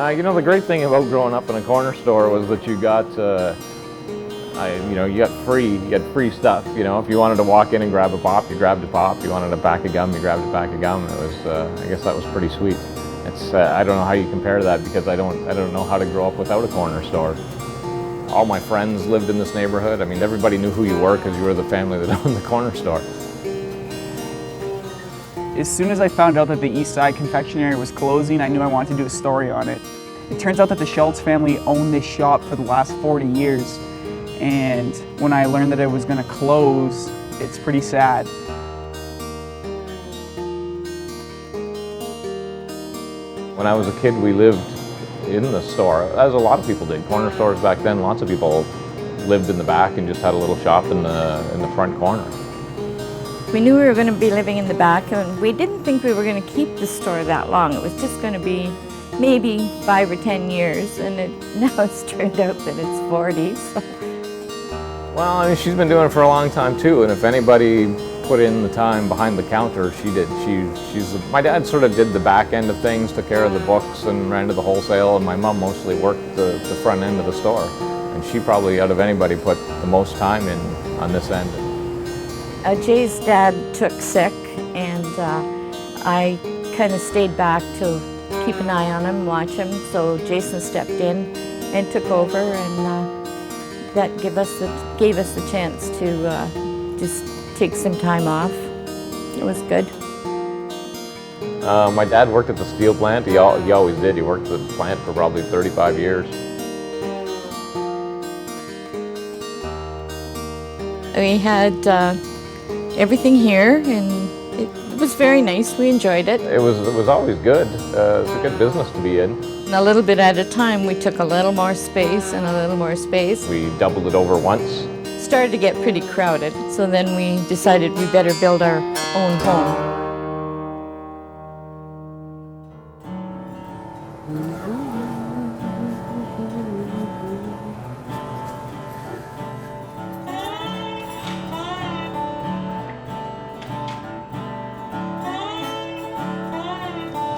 You know, the great thing about growing up in a corner store was that you got, you got free stuff. You know, if you wanted to walk in and grab a pop, you grabbed a pop. You wanted a pack of gum, you grabbed a pack of gum. It was, I guess that was pretty sweet. It's, I don't know how you compare that because I don't know how to grow up without a corner store. All my friends lived in this neighborhood. I mean, everybody knew who you were because you were the family that owned the corner store. As soon as I found out that the East Side Confectionery was closing, I knew I wanted to do a story on it. It turns out that the Schultz family owned this shop for the last 40 years. And when I learned that it was going to close, it's pretty sad. When I was a kid, we lived in the store, as a lot of people did. Corner stores back then, lots of people lived in the back and just had a little shop in the front corner. We knew we were going to be living in the back, and we didn't think we were going to keep the store that long. It was just going to be maybe 5 or 10 years, and now it's turned out that it's 40. So. Well, I mean, she's been doing it for a long time too, and if anybody put in the time behind the counter, she did. My dad sort of did the back end of things, took care of the books and ran to the wholesale, and my mom mostly worked the front end of the store. And she probably, out of anybody, put the most time in on this end. Jay's dad took sick, and I kind of stayed back to keep an eye on him, watch him. So Jason stepped in and took over, and that gave us the chance to just take some time off. It was good. My dad worked at the steel plant. He always did. He worked at the plant for probably 35 years. We had everything here, and it was very nice. We enjoyed it. It was always good. It's a good business to be in. And a little bit at a time, we took a little more space and a little more space. We doubled it over once. Started to get pretty crowded, so then we decided we better build our own home.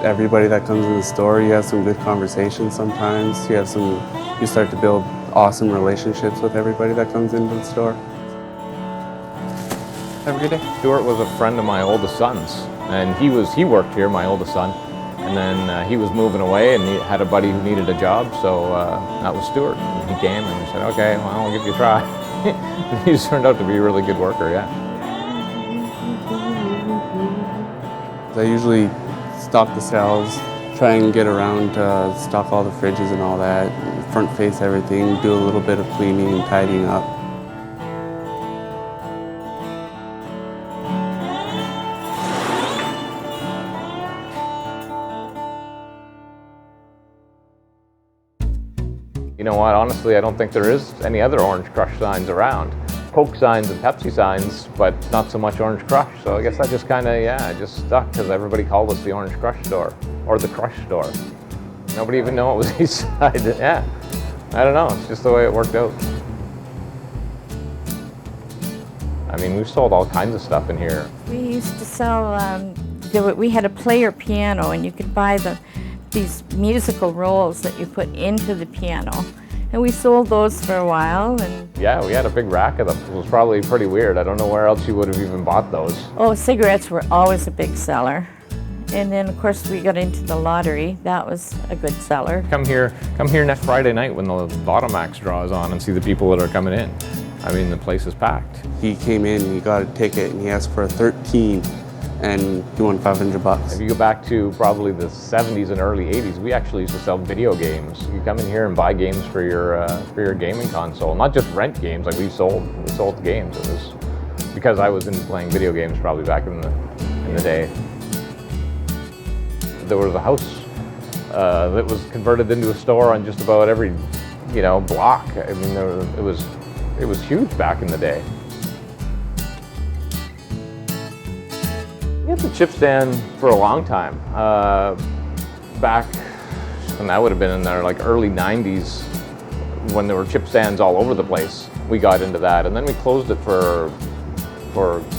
Everybody that comes in the store, you have some good conversations sometimes. You start to build awesome relationships with everybody that comes into the store. Have a good day. Stuart was a friend of my oldest son's, and he worked here, my oldest son, and then he was moving away, and he had a buddy who needed a job, so that was Stuart. And he came and he said, "Okay, well, I'll give you a try." He's turned out to be a really good worker, yeah. I usually stock the shelves, try and get around, stock all the fridges and all that, front face everything, do a little bit of cleaning and tidying up. You know what, honestly, I don't think there is any other Orange Crush signs around. Coke signs and Pepsi signs, but not so much Orange Crush. So I guess that just kind of, it just stuck because everybody called us the Orange Crush store or the Crush store. Nobody even knew it was East Side. Yeah, I don't know. It's just the way it worked out. I mean, we've sold all kinds of stuff in here. We used to sell, we had a player piano, and you could buy these musical rolls that you put into the piano. And we sold those for a while. And yeah, we had a big rack of them. It was probably pretty weird. I don't know where else you would have even bought those. Oh, cigarettes were always a big seller. And then, of course, we got into the lottery. That was a good seller. Come here next Friday night when the Lottomax draw is on and see the people that are coming in. I mean, the place is packed. He came in, he got a ticket, and he asked for a 13, and he won $500. If you go back to probably the 70s and early 80s, we actually used to sell video games. You come in here and buy games for your gaming console, not just rent games. Like we sold the games. It was because I was into playing video games probably back in the day. There was a house that was converted into a store on just about every block. I mean, it was huge back in the day. We had the chip stand for a long time. Back, and that would have been in their like early 90s when there were chip stands all over the place. We got into that, and then we closed it for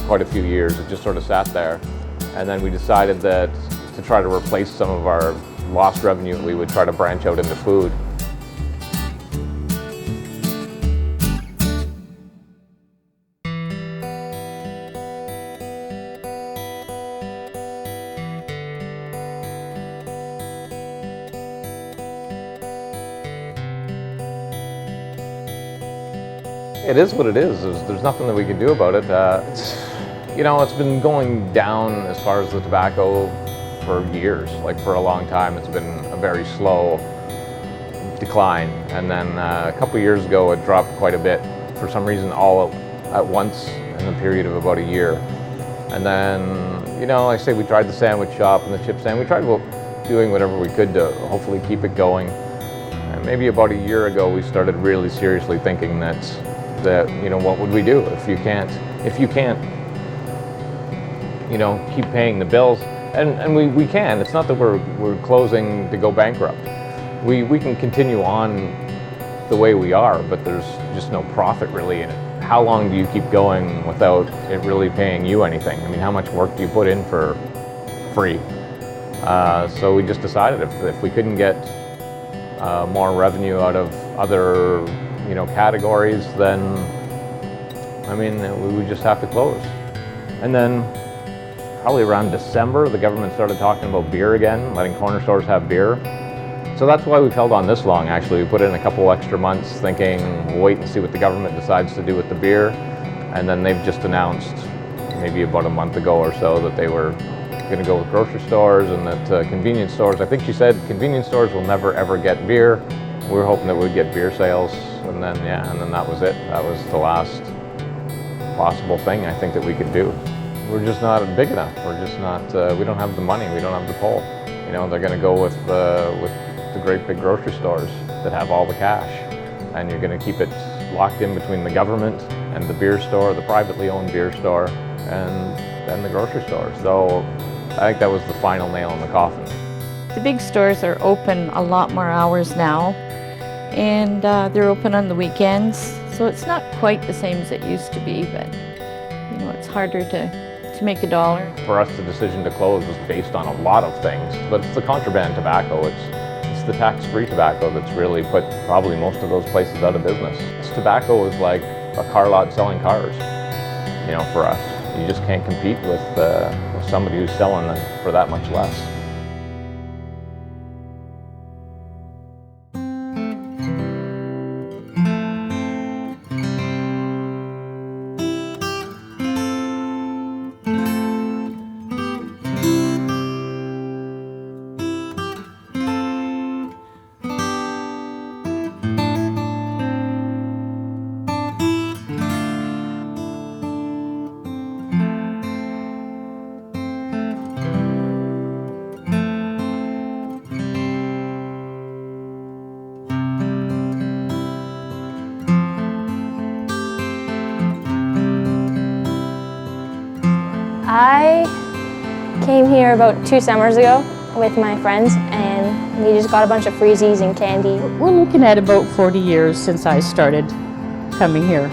quite a few years. It just sort of sat there, and then we decided that to try to replace some of our lost revenue, we would try to branch out into food. It is what it is. There's nothing that we can do about it. It's been going down as far as the tobacco for years. Like for a long time, it's been a very slow decline. And then a couple of years ago, it dropped quite a bit. For some reason, all at once in a period of about a year. And then, like I say, we tried the sandwich shop and the chip stand. We tried doing whatever we could to hopefully keep it going. And maybe about a year ago, we started really seriously thinking that what would we do if you can't keep paying the bills, and we can. It's not that we're closing to go bankrupt. We can continue on the way we are, but there's just no profit really in it. How long do you keep going without it really paying you anything? I mean, how much work do you put in for free? So we just decided if we couldn't get more revenue out of other categories, then we would just have to close. And then probably around December, the government started talking about beer again, letting corner stores have beer. So that's why we've held on this long, actually. We put in a couple extra months thinking we'll wait and see what the government decides to do with the beer. And then they've just announced maybe about a month ago or so that they were going to go with grocery stores and that convenience stores, I think she said convenience stores will never ever get beer. We were hoping that we'd get beer sales, and then that was it. That was the last possible thing I think that we could do. We're just not big enough. We're just not. We don't have the money. We don't have the pull. They're going to go with the great big grocery stores that have all the cash, and you're going to keep it locked in between the government and the beer store, the privately owned beer store, and the grocery store. So I think that was the final nail in the coffin. The big stores are open a lot more hours now, and they're open on the weekends, so it's not quite the same as it used to be, but it's harder to make a dollar. For us, the decision to close was based on a lot of things, but it's the contraband tobacco. It's the tax-free tobacco that's really put probably most of those places out of business. This tobacco is like a car lot selling cars, for us. You just can't compete with somebody who's selling them for that much less. I came here about 2 summers ago with my friends, and we just got a bunch of freezies and candy. We're looking at about 40 years since I started coming here.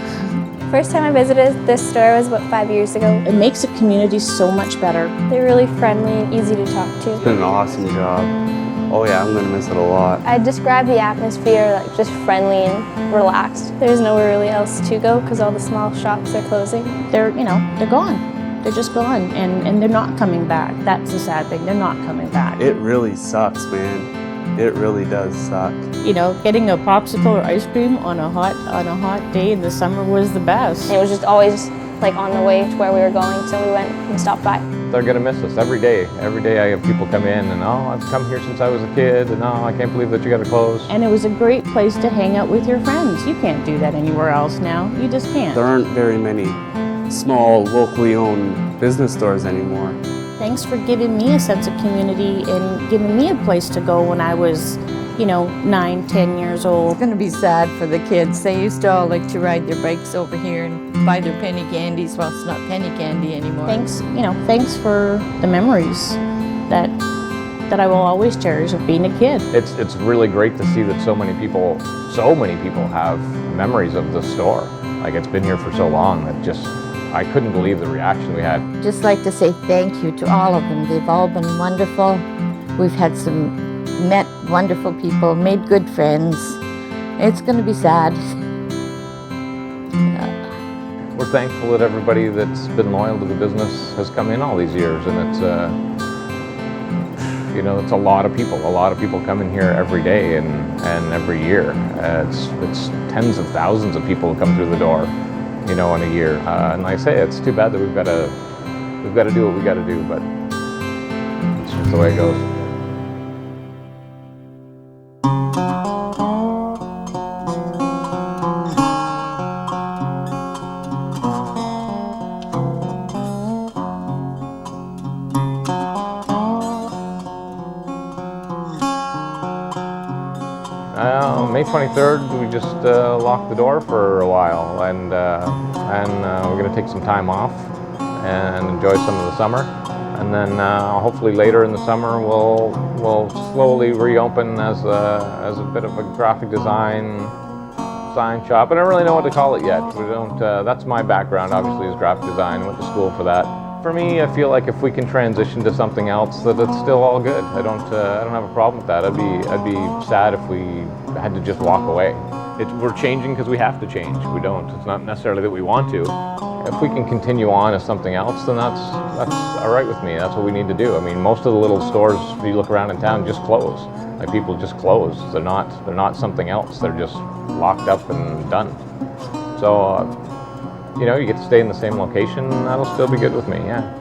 First time I visited this store was about 5 years ago. It makes the community so much better. They're really friendly and easy to talk to. It's been an awesome job. Oh yeah, I'm gonna miss it a lot. I'd describe the atmosphere like just friendly and relaxed. There's nowhere really else to go because all the small shops are closing. They're gone. They're just gone, and they're not coming back. That's the sad thing, they're not coming back. It really sucks, man. It really does suck. You know, getting a popsicle or ice cream on a hot day in the summer was the best. It was just always like on the way to where we were going, so we went and stopped by. They're gonna miss us every day. Every day I have people come in and, oh, I've come here since I was a kid, and oh, I can't believe that you got to close. And it was a great place to hang out with your friends. You can't do that anywhere else now. You just can't. There aren't very many small, locally owned business stores anymore. Thanks for giving me a sense of community and giving me a place to go when I was, you know, 9, 10 years old. It's going to be sad for the kids. They used to all like to ride their bikes over here and buy their penny candies. Well, it's not penny candy anymore. Thanks for the memories that I will always cherish of being a kid. It's really great to see that so many people have memories of the store. Like, it's been here for so long that just, I couldn't believe the reaction we had. Just like to say thank you to all of them. They've all been wonderful. We've had met wonderful people, made good friends. It's going to be sad. We're thankful that everybody that's been loyal to the business has come in all these years, and it's you know, it's a lot of people. A lot of people come in here every day and every year. It's tens of thousands of people who come through the door, you know, in a year. And like I say, it's too bad that we've got to do what we got to do, but it's just the way it goes. May 23rd, we just locked the door for a while, and we're going to take some time off and enjoy some of the summer. And then hopefully later in the summer, we'll slowly reopen as a bit of a graphic design shop. I don't really know what to call it yet. We don't. That's my background, obviously, is graphic design. I went to school for that. For me, I feel like if we can transition to something else, that it's still all good. I don't have a problem with that. I'd be sad if we had to just walk away. We're changing because we have to change. We don't. It's not necessarily that we want to. If we can continue on as something else, then that's all right with me. That's what we need to do. I mean, most of the little stores, if you look around in town, just close. Like, people just close. They're not something else. They're just locked up and done. So, you know, you get to stay in the same location, that'll still be good with me, yeah.